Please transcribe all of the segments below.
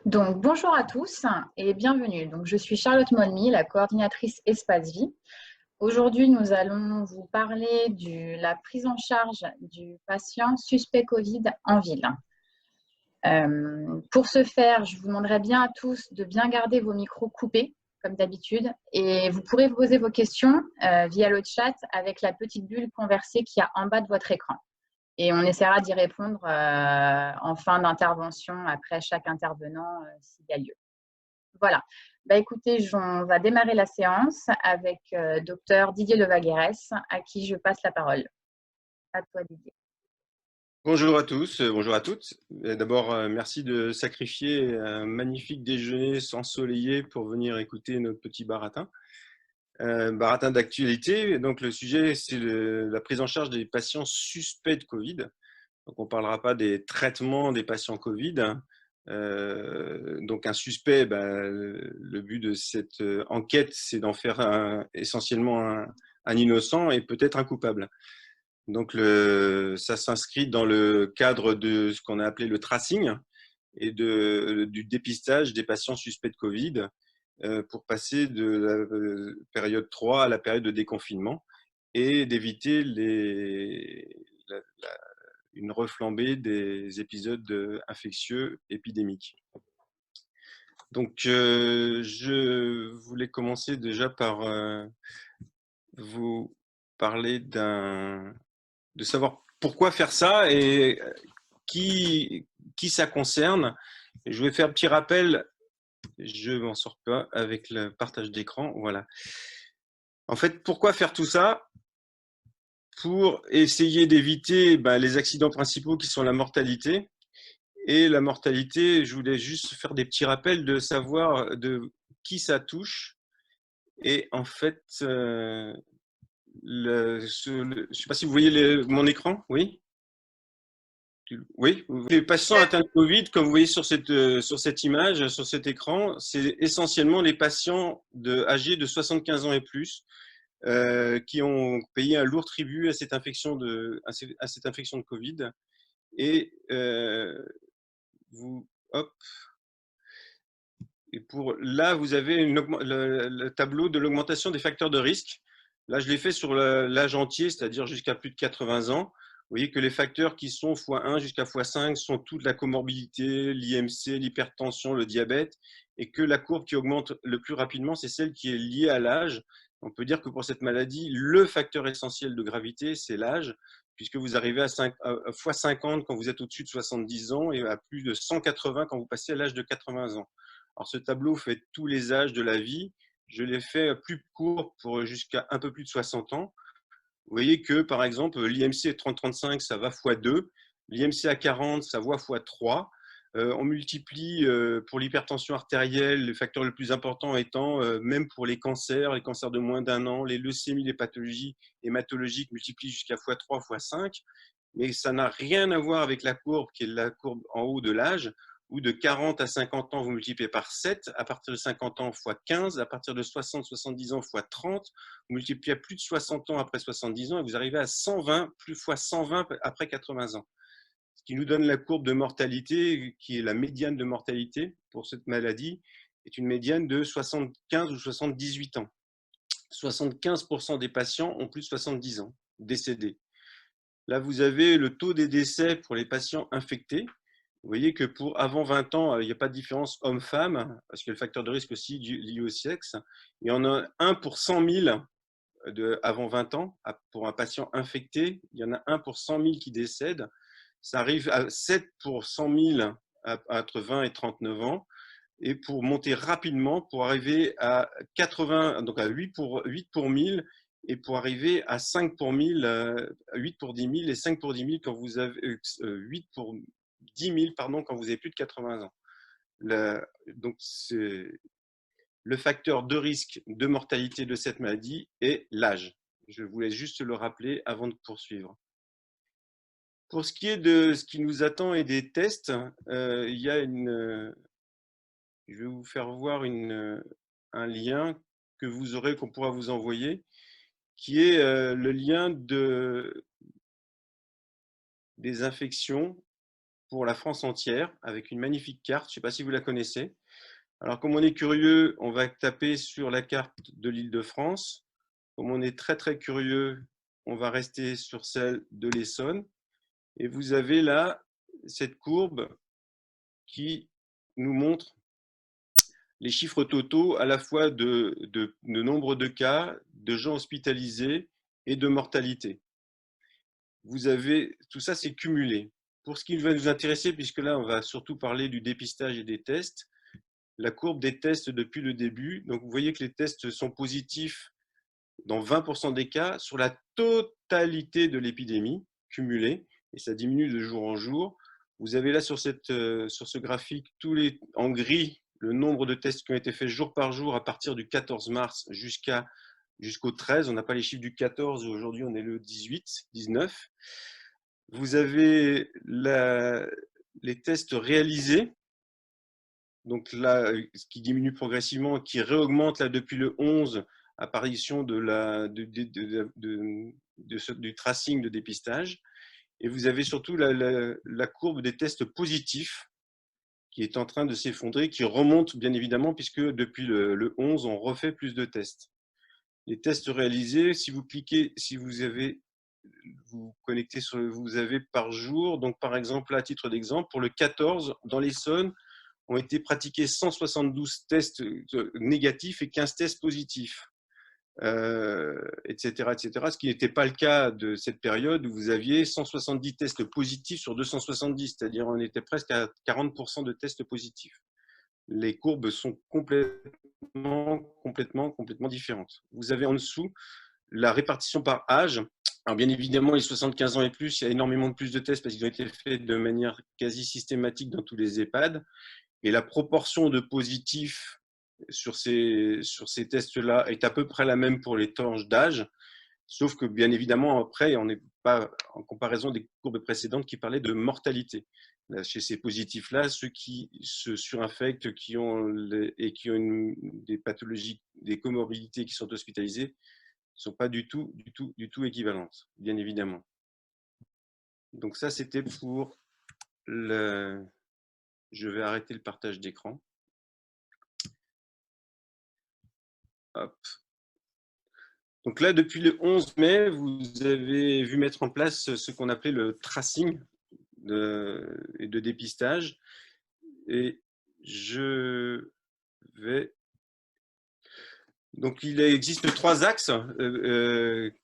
Donc, bonjour à tous et bienvenue. Donc, je suis Charlotte Molmy, la coordinatrice Espace Vie. Aujourd'hui, nous allons vous parler de la prise en charge du patient suspect Covid en ville. Pour ce faire, je vous demanderai bien à tous de bien garder vos micros coupés, comme d'habitude, et vous pourrez poser vos questions via le chat avec la petite bulle conversée qu'il y a en bas de votre écran. Et on essaiera d'y répondre en fin d'intervention, après chaque intervenant, s'il y a lieu. Voilà. Bah, écoutez, on va démarrer la séance avec docteur Didier Levaguerès, à qui je passe la parole. À toi, Didier. Bonjour à tous, bonjour à toutes. D'abord, merci de sacrifier un magnifique déjeuner ensoleillé pour venir écouter notre petit baratin. Baratin d'actualité. Donc, le sujet, c'est la prise en charge des patients suspects de Covid. Donc, on ne parlera pas des traitements des patients Covid. Donc, un suspect, le but de cette enquête, c'est d'en faire essentiellement un innocent et peut-être un coupable. Donc, ça s'inscrit dans le cadre de ce qu'on a appelé le tracing et du dépistage des patients suspects de Covid pour passer de la période 3 à la période de déconfinement et d'éviter une reflambée des épisodes infectieux épidémiques. Donc, je voulais commencer déjà par vous parler de savoir pourquoi faire ça et qui ça concerne. Je vais faire un petit rappel, je m'en sors pas avec le partage d'écran, voilà. En fait, pourquoi faire tout ça? Pour essayer d'éviter les accidents principaux qui sont la mortalité. Et la mortalité, je voulais juste faire des petits rappels de savoir de qui ça touche. Et en fait, je ne sais pas si vous voyez mon écran, oui? Oui, les patients atteints de Covid, comme vous voyez sur cette image, sur cet écran, c'est essentiellement les patients âgés de 75 ans et plus qui ont payé un lourd tribut à cette infection de Covid. Et hop, et là, vous avez le tableau de l'augmentation des facteurs de risque. Là, je l'ai fait sur l'âge entier, c'est-à-dire jusqu'à plus de 80 ans. Vous voyez que les facteurs qui sont x1 jusqu'à x5 sont toute la comorbidité, l'IMC, l'hypertension, le diabète, et que la courbe qui augmente le plus rapidement, c'est celle qui est liée à l'âge. On peut dire que pour cette maladie, le facteur essentiel de gravité, c'est l'âge, puisque vous arrivez à x50 quand vous êtes au-dessus de 70 ans et à plus de 180 quand vous passez à l'âge de 80 ans. Alors, ce tableau fait tous les âges de la vie. Je l'ai fait plus court pour jusqu'à un peu plus de 60 ans. Vous voyez que, par exemple, l'IMC 30-35, ça va x2. L'IMC à 40, ça va x3. On multiplie pour l'hypertension artérielle, le facteur le plus important étant, même pour les cancers de moins d'un an, les leucémies, les pathologies hématologiques multiplient jusqu'à x3, x5. Mais ça n'a rien à voir avec la courbe qui est la courbe en haut de l'âge, où de 40 à 50 ans, vous multipliez par 7, à partir de 50 ans, x 15, à partir de 60-70 ans, x 30, vous multipliez à plus de 60 ans après 70 ans, et vous arrivez à 120, plus x 120 après 80 ans. Ce qui nous donne la courbe de mortalité, qui est la médiane de mortalité pour cette maladie, est une médiane de 75 ou 78 ans. 75% des patients ont plus de 70 ans, décédés. Là, vous avez le taux des décès pour les patients infectés. Vous voyez que pour avant 20 ans, il n'y a pas de différence homme-femme, parce qu'il y a le facteur de risque aussi lié au sexe. Il y en a 1 pour 100 000 avant 20 ans. Pour un patient infecté, il y en a 1 pour 100 000 qui décèdent. Ça arrive à 7 pour 100 000 entre 20 et 39 ans. Et pour monter rapidement, pour arriver à 80, donc à 8 pour 1000, et pour arriver à 5 pour 1000, 8 pour 10 000 et 5 pour 10 000 quand vous avez 8 pour 10 000 pardon, quand vous avez plus de 80 ans. Donc, le facteur de risque de mortalité de cette maladie est l'âge. Je voulais juste le rappeler avant de poursuivre. Pour ce qui est de ce qui nous attend et des tests, il y a je vais vous faire voir un lien que vous aurez, qu'on pourra vous envoyer, qui est le lien des infections pour la France entière, avec une magnifique carte. Je ne sais pas si vous la connaissez. Alors, comme on est curieux, on va taper sur la carte de l'Île-de-France. Comme on est très, très curieux, on va rester sur celle de l'Essonne. Et vous avez là cette courbe qui nous montre les chiffres totaux à la fois de nombre de cas, de gens hospitalisés et de mortalité. Vous avez, tout ça, c'est cumulé. Pour ce qui va nous intéresser, puisque là, on va surtout parler du dépistage et des tests, la courbe des tests depuis le début. Donc, vous voyez que les tests sont positifs dans 20% des cas sur la totalité de l'épidémie cumulée, et ça diminue de jour en jour. Vous avez là sur ce graphique en gris le nombre de tests qui ont été faits jour par jour à partir du 14 mars jusqu'au 13. On n'a pas les chiffres du 14, aujourd'hui on est le 18, 19. Vous avez les tests réalisés, donc là, ce qui diminue progressivement, qui réaugmente là depuis le 11, apparition du tracing de dépistage. Et vous avez surtout la courbe des tests positifs qui est en train de s'effondrer, qui remonte bien évidemment, puisque depuis le 11, on refait plus de tests. Les tests réalisés, si vous cliquez, si vous vous connectez vous avez par jour, donc par exemple, à titre d'exemple, pour le 14, dans l'Essonne, ont été pratiqués 172 tests négatifs et 15 tests positifs, etc., etc. Ce qui n'était pas le cas de cette période où vous aviez 170 tests positifs sur 270, c'est-à-dire on était presque à 40% de tests positifs. Les courbes sont complètement différentes. Vous avez en dessous la répartition par âge. Alors bien évidemment, les 75 ans et plus, il y a énormément de plus de tests parce qu'ils ont été faits de manière quasi systématique dans tous les EHPAD. Et la proportion de positifs sur ces tests-là est à peu près la même pour les tranches d'âge, sauf que bien évidemment, après, on n'est pas en comparaison des courbes précédentes qui parlaient de mortalité. Là, chez ces positifs-là, ceux qui se surinfectent et qui ont des pathologies, des comorbidités qui sont hospitalisées, ne sont pas du tout équivalentes, bien évidemment. Donc ça, c'était pour le... Je vais arrêter le partage d'écran. Hop. Donc là, depuis le 11 mai, vous avez vu mettre en place ce qu'on appelait le tracing de dépistage. Et je vais... Donc, il existe 3 axes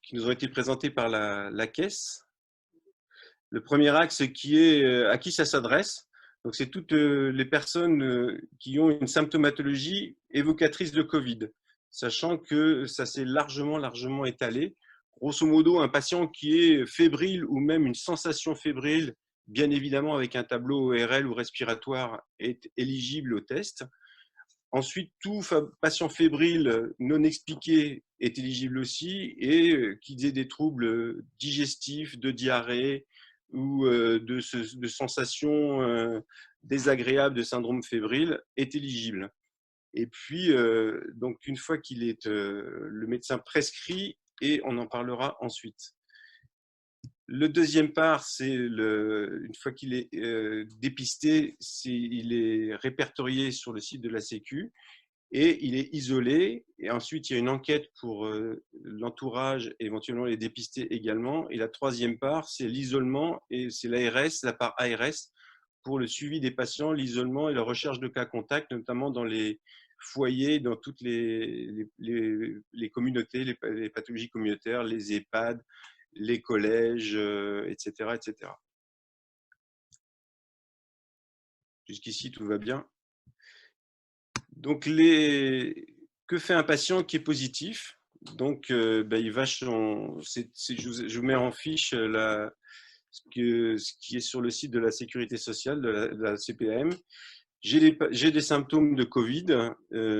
qui nous ont été présentés par la Caisse. Le premier axe qui est à qui ça s'adresse. Donc, c'est toutes les personnes qui ont une symptomatologie évocatrice de Covid, sachant que ça s'est largement étalé. Grosso modo, un patient qui est fébrile ou même une sensation fébrile, bien évidemment avec un tableau ORL ou respiratoire, est éligible au test. Ensuite, tout patient fébrile non expliqué est éligible aussi, et qu'ils aient des troubles digestifs, de diarrhée ou de sensations désagréables de syndrome fébrile est éligible. Et puis, donc une fois qu'il est le médecin prescrit, et on en parlera ensuite. Le deuxième part, c'est une fois qu'il est dépisté, il est répertorié sur le site de la Sécu et il est isolé. Et ensuite, il y a une enquête pour l'entourage, éventuellement les dépister également. Et la troisième part, c'est l'isolement et c'est l'ARS, la part ARS, pour le suivi des patients, l'isolement et la recherche de cas contacts, notamment dans les foyers, dans toutes les communautés, les pathologies communautaires, les EHPAD, les collèges, etc., etc. Jusqu'ici, tout va bien. Donc, que fait un patient qui est positif? Donc, il va je vous mets en fiche ce qui est sur le site de la Sécurité sociale, de la CPAM. J'ai des symptômes de Covid,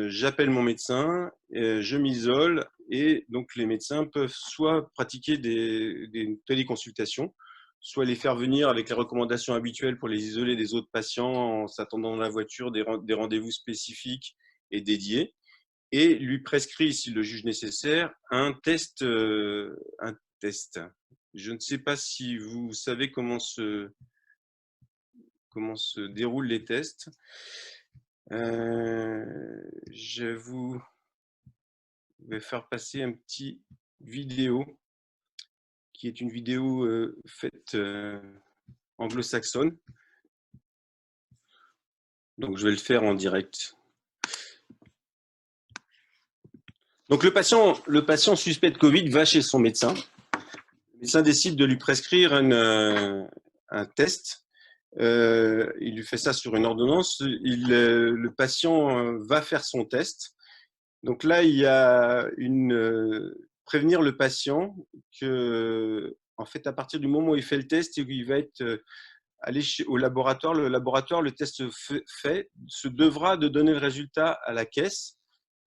j'appelle mon médecin, je m'isole, et donc les médecins peuvent soit pratiquer des téléconsultations, soit les faire venir avec les recommandations habituelles pour les isoler des autres patients en s'attendant dans la voiture, des rendez-vous spécifiques et dédiés, et lui prescrit, s'il le juge nécessaire, un test. Je ne sais pas si vous savez comment comment se déroulent les tests. Je vais faire passer un petit vidéo qui est une vidéo faite anglo-saxonne. Donc, je vais le faire en direct. Donc, le patient suspect de Covid va chez son médecin. Le médecin décide de lui prescrire un test. Il lui fait ça sur une ordonnance. Le patient va faire son test. Donc là, il y a prévenir le patient que, en fait, à partir du moment où il fait le test, il va être aller au laboratoire. Le laboratoire, le test fait, se devra de donner le résultat à la caisse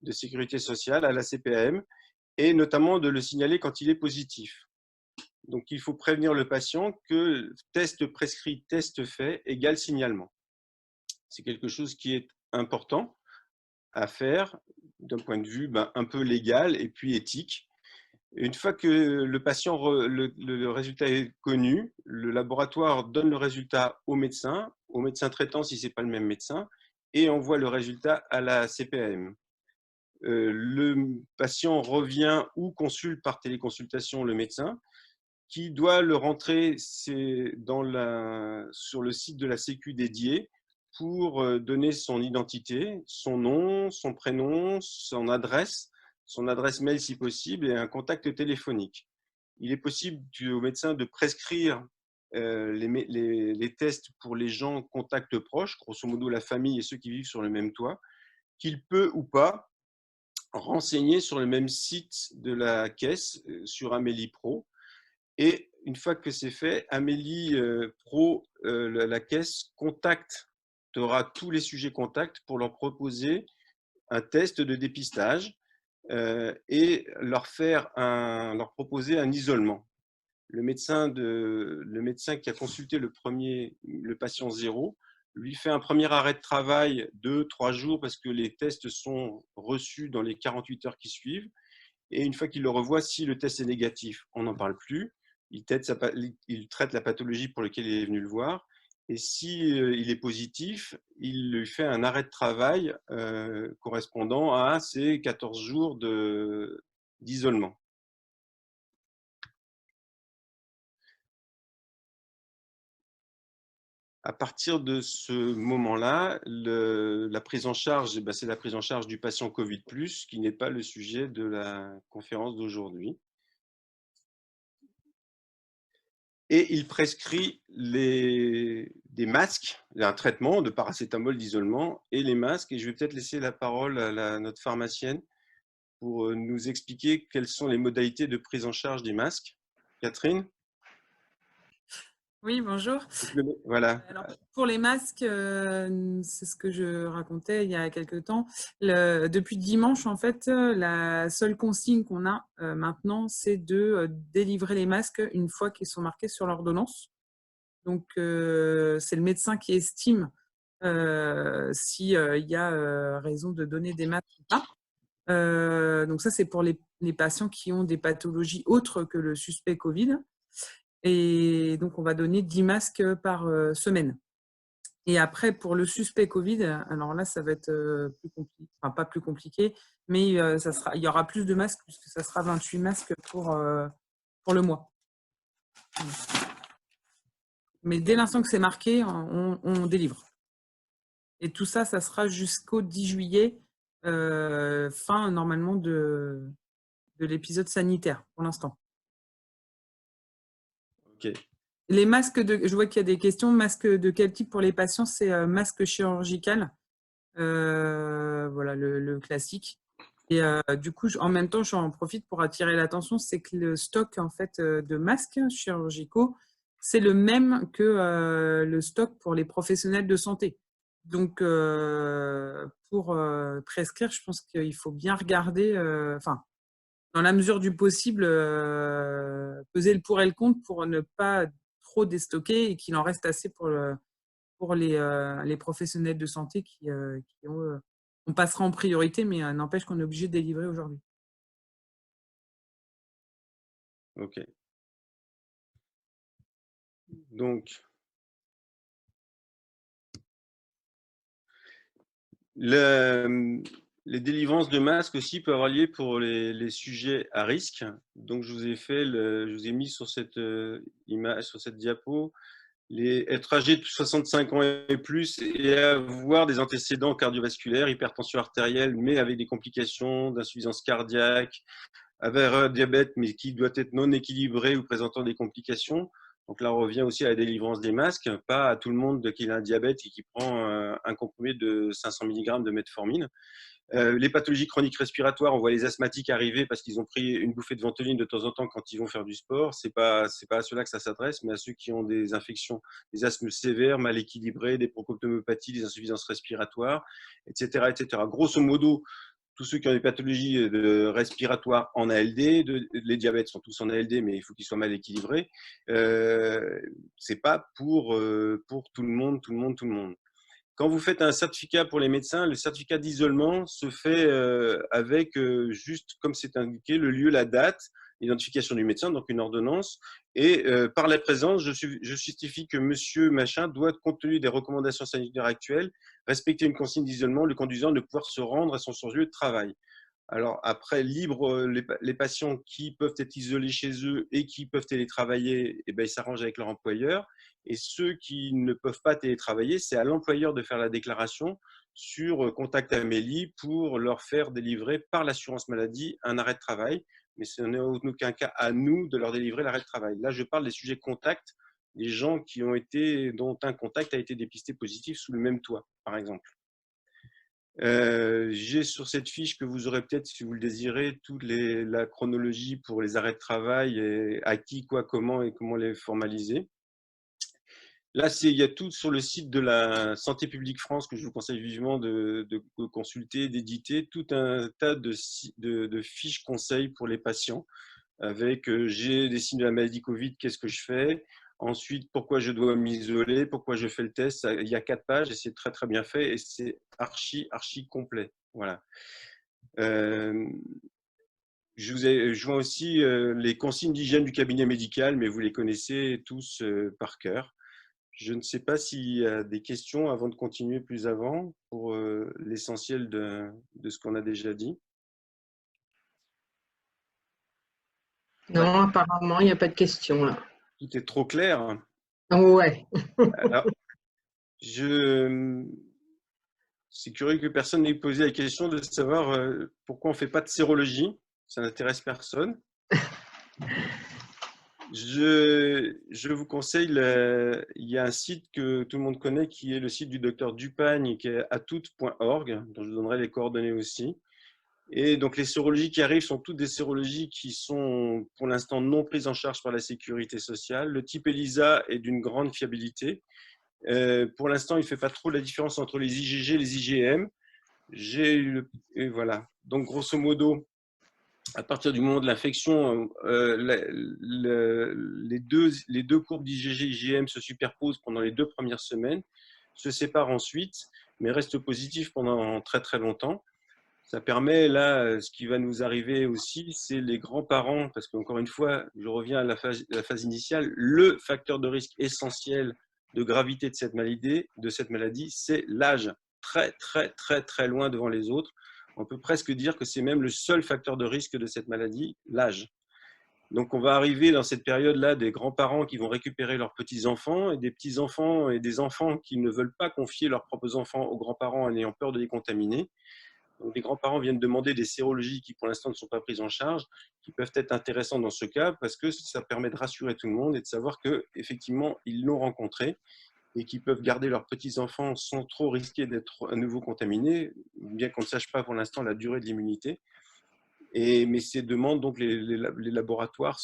de sécurité sociale, à la CPAM, et notamment de le signaler quand il est positif. Donc, il faut prévenir le patient que test prescrit, test fait égale signalement. C'est quelque chose qui est important à faire d'un point de vue un peu légal et puis éthique. Une fois que le résultat est connu, le laboratoire donne le résultat au médecin traitant si ce n'est pas le même médecin, et envoie le résultat à la CPAM. Le patient revient ou consulte par téléconsultation le médecin, qui doit le rentrer sur le site de la Sécu dédié pour donner son identité, son nom, son prénom, son adresse mail si possible et un contact téléphonique. Il est possible au médecin de prescrire les tests pour les gens contacts proches, grosso modo la famille et ceux qui vivent sur le même toit, qu'il peut ou pas renseigner sur le même site de la caisse sur Amélie Pro. Et une fois que c'est fait, Amélie Pro, la caisse, contactera tous les sujets contacts pour leur proposer un test de dépistage et leur proposer un isolement. Le médecin qui a consulté le patient 0 lui fait un premier arrêt de travail de 3 jours parce que les tests sont reçus dans les 48 heures qui suivent. Et une fois qu'il le revoit, si le test est négatif, on n'en parle plus. Il traite la pathologie pour laquelle il est venu le voir. Et si il est positif, il lui fait un arrêt de travail correspondant à ces 14 jours d'isolement. À partir de ce moment-là, la prise en charge, c'est la prise en charge du patient Covid+, qui n'est pas le sujet de la conférence d'aujourd'hui. Et il prescrit des masques, un traitement de paracétamol d'isolement et les masques. Et je vais peut-être laisser la parole à notre pharmacienne pour nous expliquer quelles sont les modalités de prise en charge des masques. Catherine? Oui, bonjour. Voilà. Alors, pour les masques, c'est ce que je racontais il y a quelques temps. Depuis dimanche, en fait, la seule consigne qu'on a maintenant, c'est de délivrer les masques une fois qu'ils sont marqués sur l'ordonnance. Donc, c'est le médecin qui estime s'il y a raison de donner des masques ou pas. Donc ça, c'est pour les patients qui ont des pathologies autres que le suspect Covid. Et donc, on va donner 10 masques par semaine. Et après, pour le suspect Covid, alors là, ça va être plus compliqué, enfin pas plus compliqué, mais il y aura plus de masques puisque ça sera 28 masques pour le mois. Mais dès l'instant que c'est marqué, on délivre. Et tout ça, ça sera jusqu'au 10 juillet, fin normalement de l'épisode sanitaire pour l'instant. Ok. Les masques, je vois qu'il y a des questions. Masques de quel type pour les patients? C'est masque chirurgical. Voilà, le classique. Et du coup, en même temps, j'en profite pour attirer l'attention, c'est que le stock en fait de masques chirurgicaux, c'est le même que le stock pour les professionnels de santé. Donc, pour prescrire, je pense qu'il faut bien regarder, enfin, dans la mesure du possible, peser le pour et le contre pour ne pas trop déstocker et qu'il en reste assez pour les professionnels de santé qui ont… on passera en priorité, mais n'empêche qu'on est obligé de délivrer aujourd'hui. Ok. Donc, Les délivrances de masques aussi peuvent avoir lieu pour les sujets à risque. Donc, je vous ai mis sur cette image, sur cette diapo, être âgé de 65 ans et plus et avoir des antécédents cardiovasculaires, hypertension artérielle, mais avec des complications d'insuffisance cardiaque, avec un diabète, mais qui doit être non équilibré ou présentant des complications. Donc là, on revient aussi à la délivrance des masques, pas à tout le monde qui a un diabète et qui prend un comprimé de 500 mg de metformine. Les pathologies chroniques respiratoires, on voit les asthmatiques arriver parce qu'ils ont pris une bouffée de ventoline de temps en temps quand ils vont faire du sport. C'est pas à ceux-là que ça s'adresse, mais à ceux qui ont des infections, des asthmes sévères, mal équilibrés, des procoptomopathies, des insuffisances respiratoires, etc., etc. Grosso modo, tous ceux qui ont des pathologies respiratoires en ALD, les diabètes sont tous en ALD, mais il faut qu'ils soient mal équilibrés. C'est pas pour tout le monde, tout le monde, tout le monde. Quand vous faites un certificat pour les médecins, le certificat d'isolement se fait avec, juste comme c'est indiqué, le lieu, la date, l'identification du médecin, donc une ordonnance, et par la présence, je justifie que monsieur machin doit, compte tenu des recommandations sanitaires actuelles, respecter une consigne d'isolement, le conduisant de pouvoir se rendre à son lieu de travail. Alors après, libre, les patients qui peuvent être isolés chez eux et qui peuvent télétravailler, eh ben, ils s'arrangent avec leur employeur. Et ceux qui ne peuvent pas télétravailler, c'est à l'employeur de faire la déclaration sur Contact Amélie pour leur faire délivrer par l'assurance maladie un arrêt de travail. Mais ce n'est en aucun cas à nous de leur délivrer l'arrêt de travail. Là, je parle des sujets contact, des gens dont un contact a été dépisté positif sous le même toit, par exemple. J'ai sur cette fiche que vous aurez peut-être, si vous le désirez, toute la chronologie pour les arrêts de travail, et à qui, quoi, comment et comment les formaliser. Là, il y a tout sur le site de la Santé publique France que je vous conseille vivement de consulter, d'éditer, tout un tas de fiches conseils pour les patients avec j'ai des signes de la maladie Covid, qu'est-ce que je fais? Ensuite, pourquoi je dois m'isoler? Pourquoi je fais le test? Il y a 4 pages et c'est très très bien fait et c'est archi complet. Voilà. Je vois aussi les consignes d'hygiène du cabinet médical, mais vous les connaissez tous par cœur. Je ne sais pas s'il y a des questions avant de continuer plus avant pour l'essentiel de ce qu'on a déjà dit. Non, apparemment, il n'y a pas de questions là. Tout est trop clair. Ouais. Alors, c'est curieux que personne n'ait posé la question de savoir pourquoi on ne fait pas de sérologie. Ça n'intéresse personne. Je vous conseille, il y a un site que tout le monde connaît qui est le site du docteur Dupagne, qui est atoute.org, dont je vous donnerai les coordonnées aussi. Et donc les sérologies qui arrivent sont toutes des sérologies qui sont pour l'instant non prises en charge par la sécurité sociale. Le type ELISA est d'une grande fiabilité. Pour l'instant, il ne fait pas trop la différence entre les IgG et les IgM. Et voilà. Donc, grosso modo, à partir du moment de l'infection, les deux courbes d'IgG-IgM se superposent pendant les 2 premières semaines, se séparent ensuite, mais restent positifs pendant très très longtemps. Ça permet, là, ce qui va nous arriver aussi, c'est les grands-parents, parce qu'encore une fois, je reviens à la phase initiale, le facteur de risque essentiel de gravité de cette maladie, c'est l'âge, très, très, très, très loin devant les autres. On peut presque dire que c'est même le seul facteur de risque de cette maladie, l'âge. Donc, on va arriver dans cette période-là des grands-parents qui vont récupérer leurs petits-enfants et des petits-enfants et des enfants qui ne veulent pas confier leurs propres enfants aux grands-parents en ayant peur de les contaminer. Donc, les grands-parents viennent demander des sérologies qui, pour l'instant, ne sont pas prises en charge, qui peuvent être intéressantes dans ce cas parce que ça permet de rassurer tout le monde et de savoir qu'effectivement, ils l'ont rencontré et qu'ils peuvent garder leurs petits-enfants sans trop risquer d'être à nouveau contaminés, bien qu'on ne sache pas pour l'instant la durée de l'immunité. Mais ces demandes, donc les laboratoires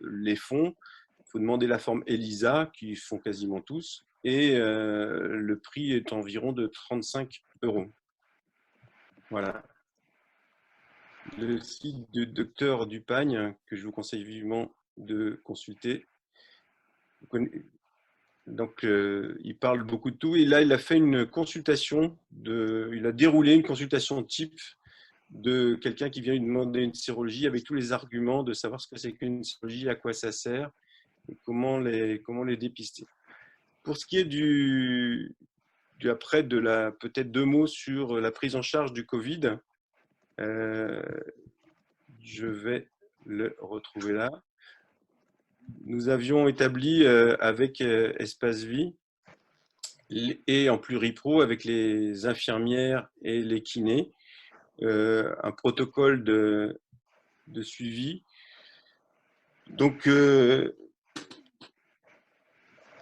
les font. Il faut demander la forme ELISA, qui font quasiment tous, et le prix est environ de 35 €. Voilà. Le site de Dr Dupagne, que je vous conseille vivement de consulter. Donc, il parle beaucoup de tout. Et là, il a fait une consultation, il a déroulé une consultation type de quelqu'un qui vient lui demander une sérologie avec tous les arguments de savoir ce que c'est qu'une sérologie, à quoi ça sert et comment les dépister. Pour ce qui est après, peut-être 2 mots sur la prise en charge du Covid. Je vais le retrouver là. Nous avions établi avec Espace Vie et en pluripro avec les infirmières et les kinés un protocole de suivi. Donc,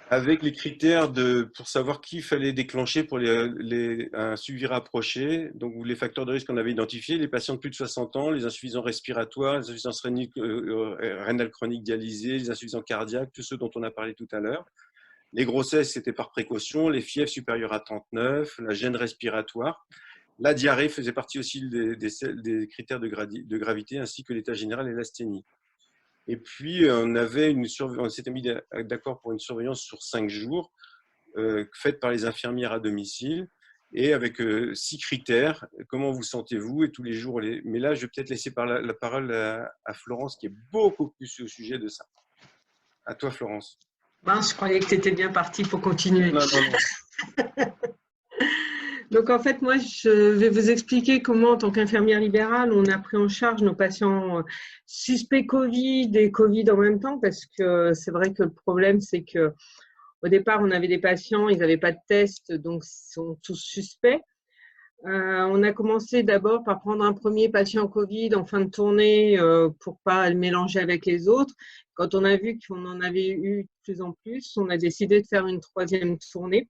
avec les critères pour savoir qui fallait déclencher pour un suivi rapproché, donc les facteurs de risque qu'on avait identifiés, les patients de plus de 60 ans, les insuffisants respiratoires, les insuffisances rénales chroniques dialysées, les insuffisants cardiaques, tous ceux dont on a parlé tout à l'heure. Les grossesses, c'était par précaution, les fièvres supérieures à 39, la gêne respiratoire. La diarrhée faisait partie aussi des critères de gravité, ainsi que l'état général et l'asthénie. Et puis, on s'était mis d'accord pour une surveillance sur 5 jours, faite par les infirmières à domicile, et avec 6 critères. Comment vous sentez-vous? Et tous les jours, mais là, je vais peut-être laisser la parole à Florence, qui est beaucoup plus au sujet de ça. À toi, Florence. Je croyais que tu étais bien partie pour continuer. Non, non, non. Donc, en fait, moi, je vais vous expliquer comment, en tant qu'infirmière libérale, on a pris en charge nos patients suspects Covid et Covid en même temps, parce que c'est vrai que le problème, c'est que au départ, on avait des patients, ils n'avaient pas de test, donc ils sont tous suspects. On a commencé d'abord par prendre un premier patient Covid en fin de tournée pour pas le mélanger avec les autres. Quand on a vu qu'on en avait eu de plus en plus, on a décidé de faire une 3e tournée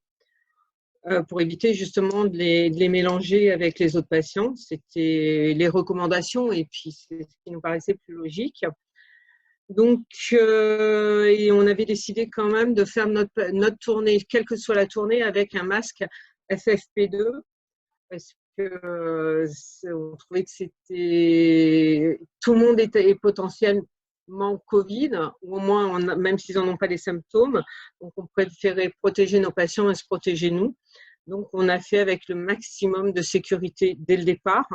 pour éviter justement de les mélanger avec les autres patients. C'était les recommandations et puis c'est ce qui nous paraissait plus logique. Donc, et on avait décidé quand même de faire notre tournée, quelle que soit la tournée, avec un masque FFP2 parce que on trouvait que tout le monde était potentiellement Covid, ou au moins même s'ils n'en ont pas les symptômes. Donc, on préférait protéger nos patients et se protéger nous. Donc, on a fait avec le maximum de sécurité dès le départ.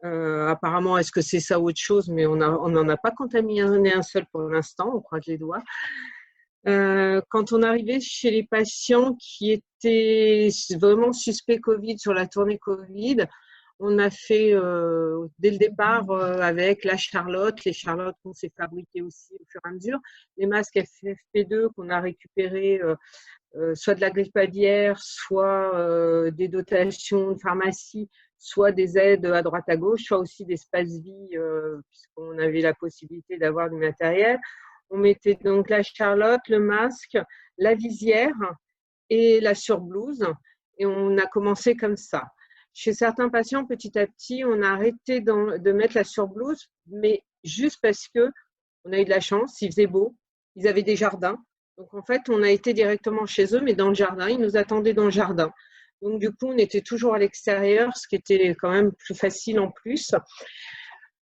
Apparemment, est-ce que c'est ça ou autre chose? Mais on n'en a pas contaminé un seul pour l'instant, on croise les doigts. Quand on arrivait chez les patients qui étaient vraiment suspects Covid sur la tournée Covid, on a fait dès le départ avec la Charlotte, les Charlottes qu'on s'est fabriquées aussi au fur et à mesure, les masques FFP2 qu'on a récupérés soit de la grippe aviaire, soit des dotations de pharmacie, soit des aides à droite à gauche, soit aussi d'espace vie puisqu'on avait la possibilité d'avoir du matériel. On mettait donc la Charlotte, le masque, la visière et la surblouse. Et on a commencé comme ça. Chez certains patients, petit à petit, on a arrêté de mettre la surblouse, mais juste parce qu'on a eu de la chance, il faisait beau, ils avaient des jardins. Donc, en fait, on a été directement chez eux, mais dans le jardin, ils nous attendaient dans le jardin. Donc, du coup, on était toujours à l'extérieur, ce qui était quand même plus facile en plus.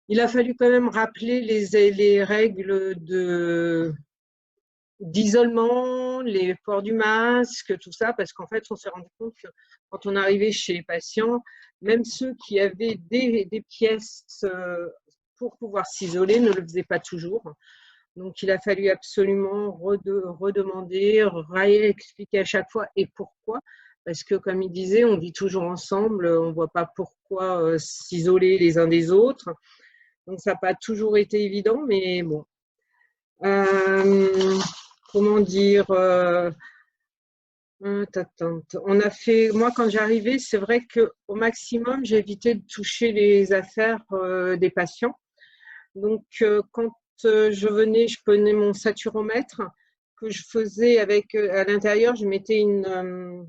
Il a fallu quand même rappeler les règles d'isolement, les ports du masque, tout ça, parce qu'en fait, on s'est rendu compte que quand on arrivait chez les patients, même ceux qui avaient des pièces pour pouvoir s'isoler ne le faisaient pas toujours. Donc, il a fallu absolument redemander, réexpliquer à chaque fois et pourquoi. Parce que, comme il disait, on vit toujours ensemble, on ne voit pas pourquoi s'isoler les uns des autres. Donc, ça n'a pas toujours été évident, mais bon. Comment dire on a fait, moi, quand j'arrivais, c'est vrai qu'au maximum, j'évitais de toucher les affaires des patients. Donc, quand je venais, je prenais mon saturomètre que je faisais avec, à l'intérieur, je mettais une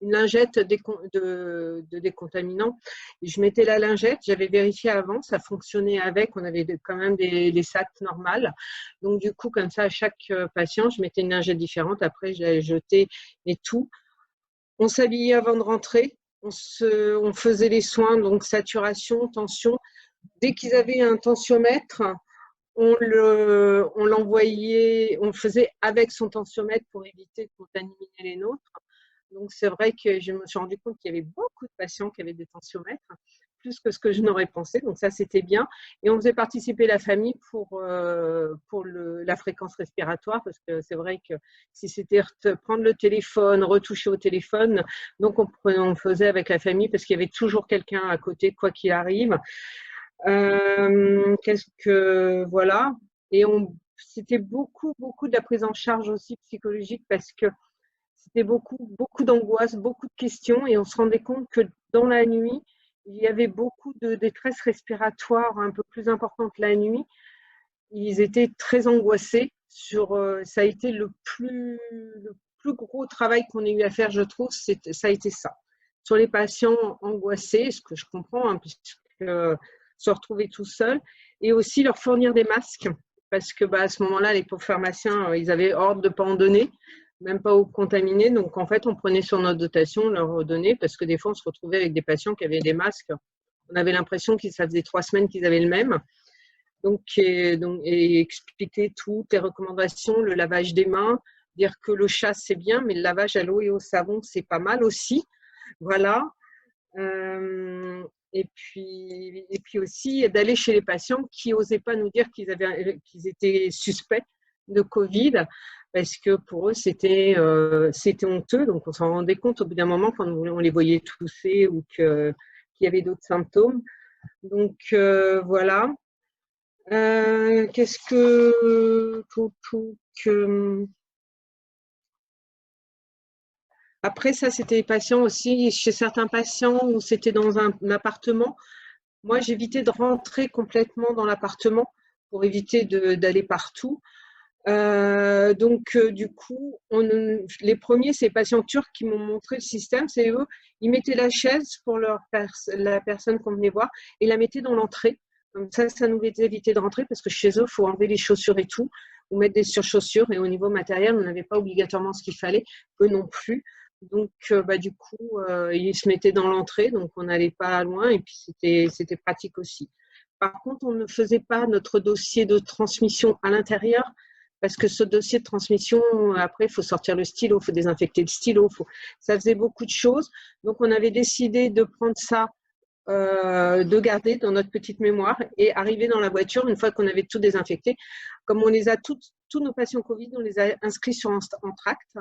lingette de décontaminant. Et je mettais la lingette, j'avais vérifié avant, ça fonctionnait avec, on avait quand même les sacs normales. Donc du coup, comme ça, à chaque patient, je mettais une lingette différente, après je l'avais jetée et tout. On s'habillait avant de rentrer, on faisait les soins, donc saturation, tension. Dès qu'ils avaient un tensiomètre, on l'envoyait, on le faisait avec son tensiomètre pour éviter de contaminer les nôtres. Donc, c'est vrai que je me suis rendu compte qu'il y avait beaucoup de patients qui avaient des tensiomètres, plus que ce que je n'aurais pensé. Donc ça, c'était bien. Et on faisait participer la famille pour la fréquence respiratoire, parce que c'est vrai que si c'était prendre le téléphone, retoucher au téléphone, donc on faisait avec la famille parce qu'il y avait toujours quelqu'un à côté, quoi qu'il arrive. Voilà. Et c'était beaucoup de la prise en charge aussi psychologique, parce que c'était beaucoup d'angoisse, beaucoup de questions, et on se rendait compte que dans la nuit, il y avait beaucoup de détresse respiratoire un peu plus importante la nuit. Ils étaient très angoissés. Ça a été le plus gros travail qu'on ait eu à faire, je trouve, ça a été ça. Sur les patients angoissés, ce que je comprends, hein, puisque se retrouver tout seul, et aussi leur fournir des masques, parce que à ce moment-là, les pauvres pharmaciens, ils avaient ordre de ne pas en donner, même pas aux contaminés. Donc, en fait, on prenait sur notre dotation, on leur donnait, parce que des fois, on se retrouvait avec des patients qui avaient des masques. On avait l'impression que ça faisait 3 semaines qu'ils avaient le même. Donc, et expliquer toutes les recommandations, le lavage des mains, dire que le chat, c'est bien, mais le lavage à l'eau et au savon, c'est pas mal aussi. Voilà. Et puis aussi d'aller chez les patients qui n'osaient pas nous dire qu'ils étaient suspects de Covid, parce que pour eux, c'était honteux. Donc, on s'en rendait compte au bout d'un moment quand on les voyait tousser ou qu'il y avait d'autres symptômes. Donc, voilà. Qu'est-ce que... Après, ça, c'était les patients aussi. Chez certains patients où c'était dans un appartement, moi, j'évitais de rentrer complètement dans l'appartement pour éviter d'aller partout. Du coup, les premiers, c'est les patients turcs qui m'ont montré le système. C'est eux, ils mettaient la chaise pour la personne qu'on venait voir et la mettaient dans l'entrée. Comme ça nous évitait de rentrer, parce que chez eux, il faut enlever les chaussures et tout, ou mettre des surchaussures. Et au niveau matériel, on n'avait pas obligatoirement ce qu'il fallait, eux non plus. Donc, du coup, ils se mettaient dans l'entrée, donc on n'allait pas loin, et puis c'était pratique aussi. Par contre, on ne faisait pas notre dossier de transmission à l'intérieur, parce que ce dossier de transmission, après, il faut sortir le stylo, il faut désinfecter le stylo, ça faisait beaucoup de choses. Donc, on avait décidé de prendre ça, de garder dans notre petite mémoire, et arriver dans la voiture, une fois qu'on avait tout désinfecté. Comme on les a tous nos patients Covid, on les a inscrits sur Entracte,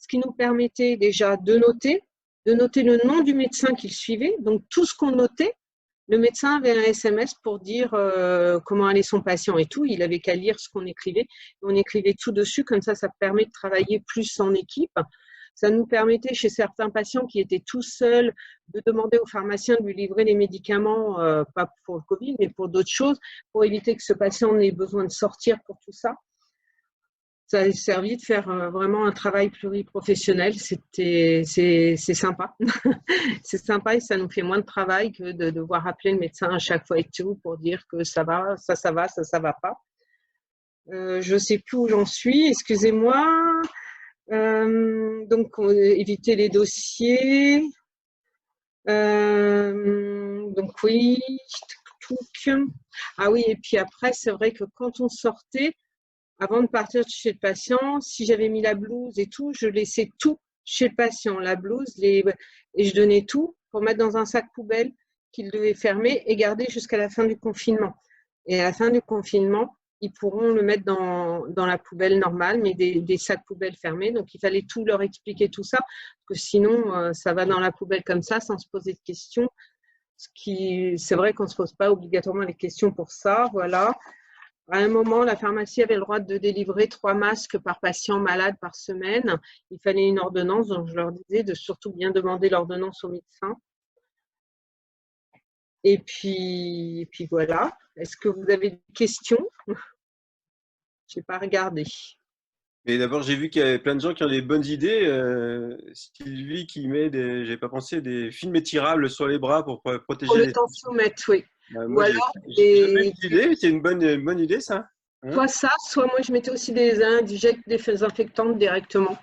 ce qui nous permettait déjà de noter le nom du médecin qu'il suivait. Donc, tout ce qu'on notait, le médecin avait un SMS pour dire comment allait son patient et tout. Il avait qu'à lire ce qu'on écrivait. On écrivait tout dessus, comme ça permet de travailler plus en équipe. Ça nous permettait, chez certains patients qui étaient tout seuls, de demander au pharmacien de lui livrer les médicaments, pas pour le Covid, mais pour d'autres choses, pour éviter que ce patient n'ait besoin de sortir pour tout ça. Ça a servi de faire vraiment un travail pluriprofessionnel. C'est sympa. C'est sympa, et ça nous fait moins de travail que de devoir appeler le médecin à chaque fois et tout pour dire que ça va, ça va, ça va pas. Je ne sais plus où j'en suis, excusez-moi. Donc, éviter les dossiers. Donc, oui. Ah oui, et puis après, c'est vrai que quand on sortait, avant de partir chez le patient, si j'avais mis la blouse et tout, je laissais tout chez le patient, la blouse, et je donnais tout pour mettre dans un sac poubelle qu'il devait fermer et garder jusqu'à la fin du confinement. Et à la fin du confinement, ils pourront le mettre dans la poubelle normale, mais des sacs poubelles fermés. Donc, il fallait tout leur expliquer, tout ça, parce que sinon, ça va dans la poubelle comme ça, sans se poser de questions. C'est vrai qu'on ne se pose pas obligatoirement les questions pour ça, voilà. À un moment, la pharmacie avait le droit de délivrer 3 masques par patient malade par semaine. Il fallait une ordonnance, donc je leur disais de surtout bien demander l'ordonnance au médecin. Et puis voilà. Est-ce que vous avez des questions? Je n'ai pas regardé. Mais d'abord, j'ai vu qu'il y avait plein de gens qui ont des bonnes idées. Sylvie qui met j'avais pas pensé, des films étirables sur les bras pour protéger Pour le les... tensiomètre, oui. Moi, j'ai jamais eu d'idée. C'est une bonne idée, ça. Hein? Soit ça, soit moi, je mettais aussi des injects désinfectantes directement.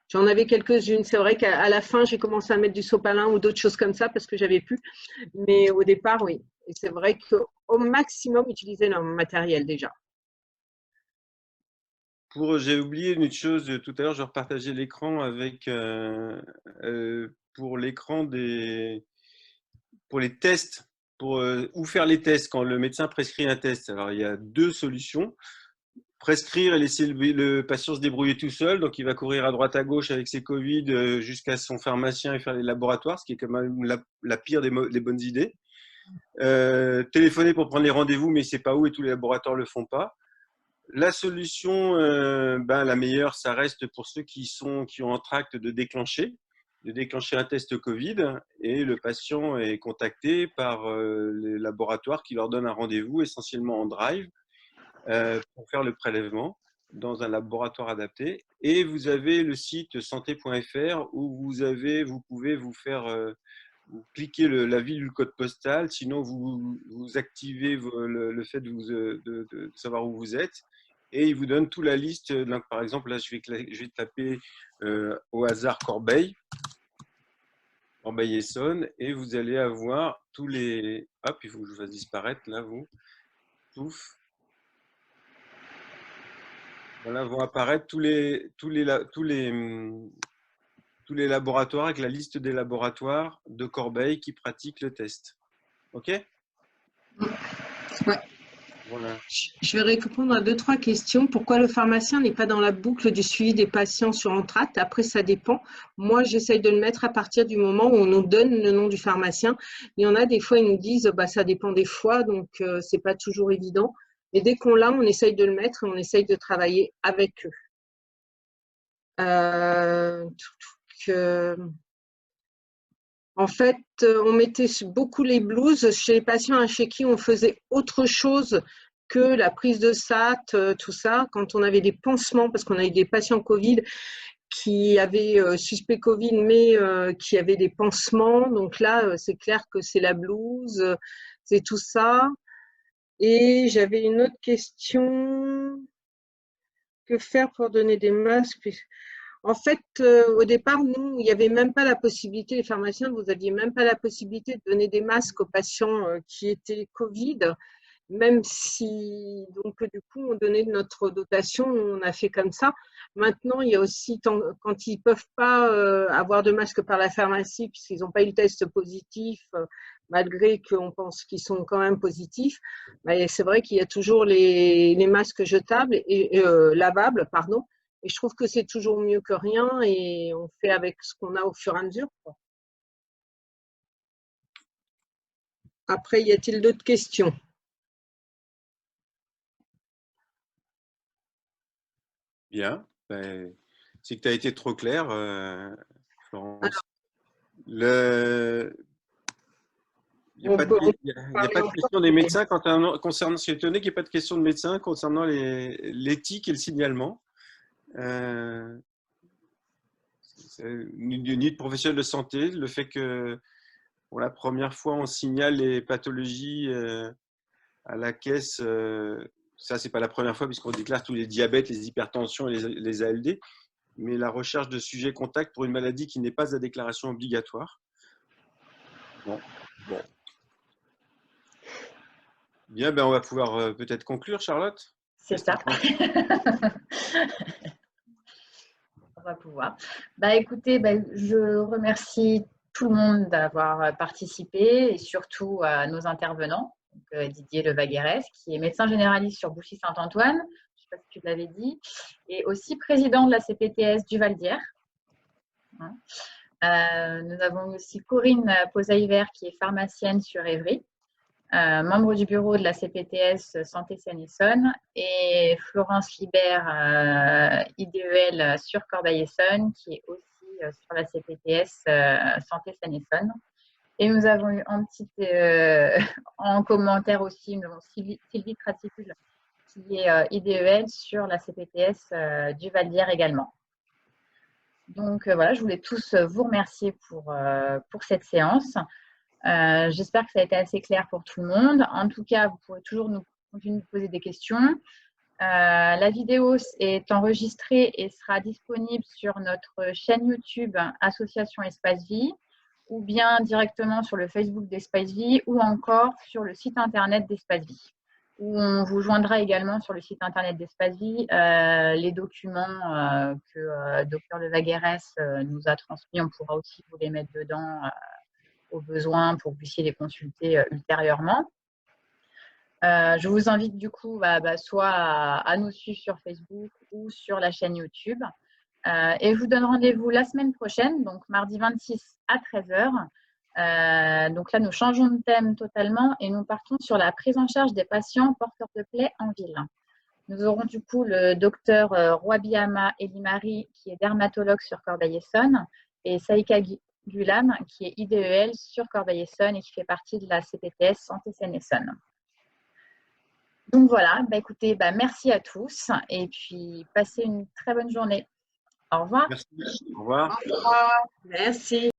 J'en avais quelques-unes. C'est vrai qu'à la fin, j'ai commencé à mettre du sopalin ou d'autres choses comme ça parce que j'avais pu. Mais au départ, oui. Et c'est vrai qu'au maximum, utiliser leur matériel déjà. J'ai oublié une chose tout à l'heure. Je repartageais l'écran avec pour l'écran pour les tests où faire les tests quand le médecin prescrit un test. Alors, il y a deux solutions. Prescrire et laisser le patient se débrouiller tout seul. Donc, il va courir à droite à gauche avec ses Covid jusqu'à son pharmacien et faire les laboratoires, ce qui est quand même la pire des bonnes idées. Téléphoner pour prendre les rendez-vous, mais il ne sait pas où et tous les laboratoires ne le font pas. La solution, la meilleure, ça reste pour ceux qui ont en tract de déclencher un test Covid et le patient est contacté par les laboratoires qui leur donnent un rendez-vous essentiellement en drive pour faire le prélèvement dans un laboratoire adapté. Et vous avez le site santé.fr où vous pouvez vous cliquez la ville ou le code postal, sinon vous activez le fait de savoir où vous êtes et il vous donne toute la liste. Donc, par exemple, là, je vais taper au hasard Corbeil-Essonnes et vous allez avoir tous les… Hop, il faut que je vous fasse disparaître, là, vous. Pouf. Voilà, vont apparaître tous les laboratoires avec la liste des laboratoires de Corbeil qui pratiquent le test. OK? Ouais. Voilà. Je vais répondre à 2-3 questions. Pourquoi le pharmacien n'est pas dans la boucle du suivi des patients sur Entrate? Après, ça dépend. Moi, j'essaye de le mettre à partir du moment où on nous donne le nom du pharmacien. Il y en a des fois, ils nous disent ça dépend des fois, donc c'est pas toujours évident. Mais dès qu'on l'a, on essaye de le mettre et on essaye de travailler avec eux. En fait, on mettait beaucoup les blouses chez les patients chez qui on faisait autre chose que la prise de SAT, tout ça. Quand on avait des pansements, parce qu'on a eu des patients Covid qui avaient suspect Covid, mais qui avaient des pansements. Donc là, c'est clair que c'est la blouse, c'est tout ça. Et j'avais une autre question. Que faire pour donner des masques? En fait, au départ, nous, il n'y avait même pas la possibilité, les pharmaciens, vous n'aviez même pas la possibilité de donner des masques aux patients qui étaient Covid, même si, donc, du coup, on donnait de notre dotation, on a fait comme ça. Maintenant, il y a aussi, quand ils ne peuvent pas avoir de masque par la pharmacie, puisqu'ils n'ont pas eu le test positif, malgré qu'on pense qu'ils sont quand même positifs, c'est vrai qu'il y a toujours les masques jetables et lavables, pardon. Et je trouve que c'est toujours mieux que rien et on fait avec ce qu'on a au fur et à mesure. Après, y a-t-il d'autres questions? Bien. C'est que tu as été trop clair, Florence. Il n'y a pas de question des médecins concernant. Je suis étonné qu'il n'y ait pas de question de médecins concernant l'éthique et le signalement. Ni de professionnels de santé, le fait que pour la première fois on signale les pathologies à la caisse, ça c'est pas la première fois puisqu'on déclare tous les diabètes, les hypertensions et les ALD, mais la recherche de sujets contacts pour une maladie qui n'est pas à déclaration obligatoire. Bon. Bien, on va pouvoir peut-être conclure, Charlotte. C'est ça. On va pouvoir. Écoutez, je remercie tout le monde d'avoir participé et surtout à nos intervenants. Donc, Didier Levaguerès, qui est médecin généraliste sur Bouchy-Saint-Antoine, je ne sais pas si tu l'avais dit, et aussi président de la CPTS du Val-d'Hier. Nous avons aussi Corinne Posaïvert, qui est pharmacienne sur Évry. Membre du bureau de la CPTS Santé Seine-Essonne et Florence Libert, IDEL sur Corbeil-Essonnes, qui est aussi sur la CPTS Santé Seine-Essonne. Et nous avons eu en commentaire aussi, nous avons Sylvie Traticule, qui est IDEL sur la CPTS du Val-d'Hier également. Donc voilà, je voulais tous vous remercier pour cette séance. J'espère que ça a été assez clair pour tout le monde. En tout cas, vous pourrez toujours continuer de poser des questions. La vidéo est enregistrée et sera disponible sur notre chaîne YouTube Association Espace Vie ou bien directement sur le Facebook d'Espace Vie ou encore sur le site internet d'Espace Vie. Où on vous joindra également sur le site internet d'Espace Vie les documents que Dr Levaguerès nous a transmis. On pourra aussi vous les mettre dedans au besoin pour que vous puissiez les consulter ultérieurement. Je vous invite du coup soit à nous suivre sur Facebook ou sur la chaîne YouTube. Et je vous donne rendez-vous la semaine prochaine, donc mardi 26 à 13 h. Donc là, nous changeons de thème totalement et nous partons sur la prise en charge des patients porteurs de plaies en ville. Nous aurons du coup le docteur Roy-Biama Elie-Marie, qui est dermatologue sur Corbeil-Essonnes, et Saïka Gulam, qui est IDEL sur Corbeil-Essonnes et qui fait partie de la CPTS Santé Seine-Essonne. Donc voilà, écoutez, merci à tous et puis passez une très bonne journée. Au revoir. Merci. Au revoir. Au revoir. Merci.